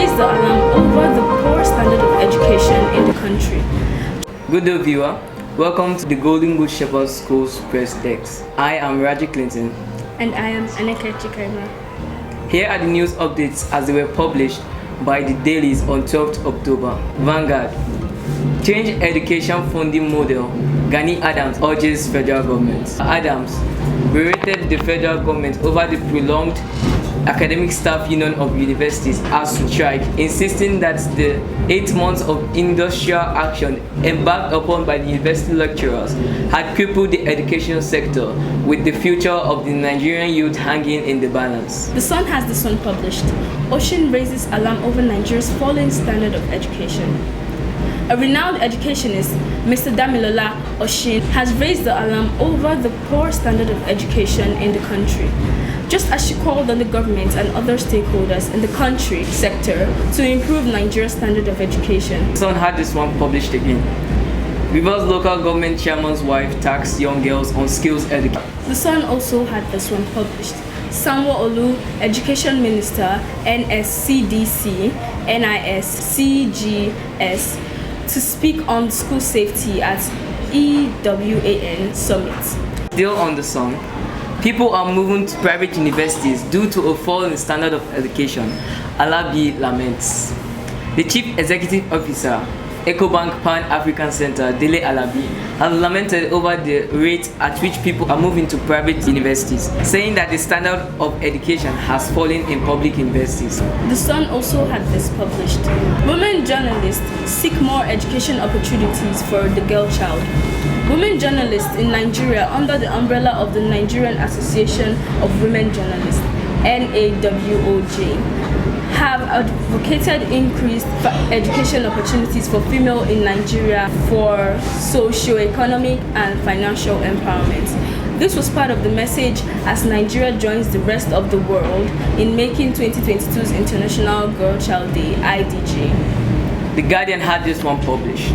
raised the alarm over the poor standard of education in the country. Good day, viewer. Welcome to the Golden Good Shepherd Schools Press Desk. I am Raji Clinton. And I am Aneke Chikaima. Here are the news updates as they were published by the dailies on 12th October. Vanguard. Change education funding model. Gani Adams urges federal government. Adams berated the federal government over the prolonged Academic Staff Union of Universities ASUU strike, insisting that the 8 months of industrial action embarked upon by the university lecturers had crippled the education sector, with the future of the Nigerian youth hanging in the balance. The Sun has this one published. Ocean raises alarm over Nigeria's falling standard of education. A renowned educationist, Mr. Damilola Oshin, has raised the alarm over the poor standard of education in the country, just as she called on the government and other stakeholders in the country sector to improve Nigeria's standard of education. Sun had this one published again. Rivers local government chairman's wife taxed young girls on skills education. The Sun also had this one published. Sanwo-Olu, Education Minister, NSCDC, NIS, CGS, to speak on school safety at EWAN Summit. Still on the Sun, people are moving to private universities due to a fall in the standard of education, Alabi laments. The Chief Executive Officer, EcoBank Pan-African Center, Dele Alabi, has lamented over the rate at which people are moving to private universities, saying that the standard of education has fallen in public universities. The Sun also had this published. Women journalists seek more education opportunities for the girl child. Women journalists in Nigeria, under the umbrella of the Nigerian Association of Women Journalists, NAWOJ, have advocated increased education opportunities for females in Nigeria for socio-economic and financial empowerment. This was part of the message as Nigeria joins the rest of the world in making 2022's International Girl Child Day, IDG. The Guardian had this one published.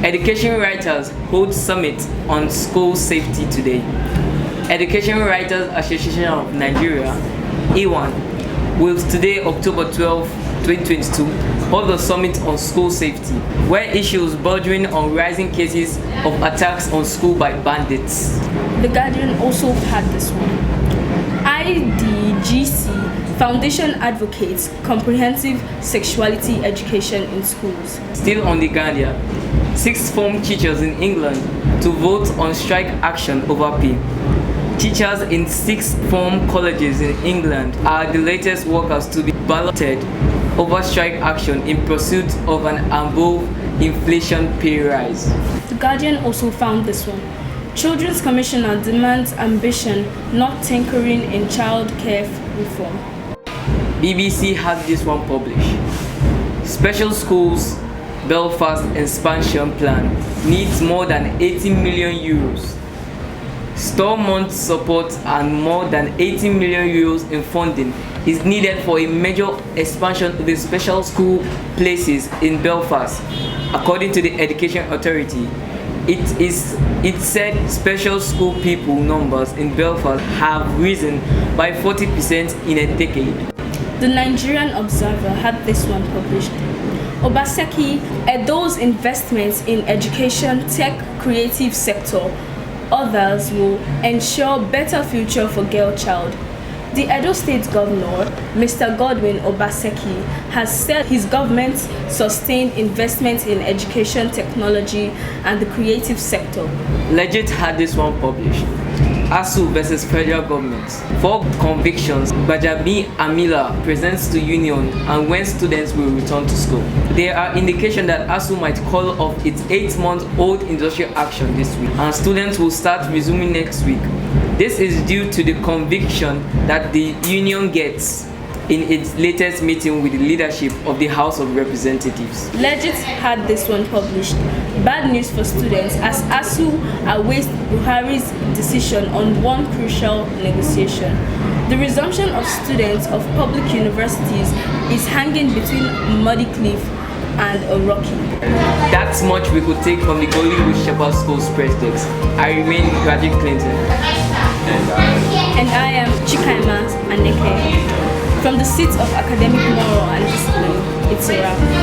Education writers hold summit on school safety today. Education Writers Association of Nigeria, EWAN, will today, October 12, 2022, hold a summit on school safety, where issues bordering on rising cases of attacks on school by bandits. The Guardian also had this one. IDGC Foundation advocates comprehensive sexuality education in schools. Still on the Guardian, sixth form teachers in England to vote on strike action over pay. Teachers in sixth form colleges in England are the latest workers to be balloted over strike action in pursuit of an above inflation pay rise. The Guardian also found this one. Children's Commissioner demands ambition, not tinkering in child care reform. BBC had this one published. Special schools Belfast expansion plan needs more than 80 million euros. Stormont support and more than 80 million euros in funding is needed for a major expansion of the special school places in Belfast. According to the Education Authority, it said special school pupil numbers in Belfast have risen by 40% in a decade. The Nigerian Observer had this one published. Obaseki, Edo's investments in education, tech, creative sector, others will ensure better future for girl child. The Edo State Governor, Mr. Godwin Obaseki, has said his government's sustained investment in education, technology, and the creative sector. Legit had this one published. ASUU versus federal government. For convictions, Bajabi Amila presents to union and when students will return to school. There are indications that ASUU might call off its 8-month-old industrial action this week, and students will start resuming next week. This is due to the conviction that the union gets in its latest meeting with the leadership of the House of Representatives. Legit had this one published. Bad news for students as ASUU awaits Buhari's decision on one crucial negotiation. The resumption of students of public universities is hanging between a muddy cliff and a rocky. That's much we could take from the Golden Good Shepherd Schools Press Desk. I remain Raji Clinton. And I am Chikaima Aneke, from the seat of academic moral and discipline. it's a wrap.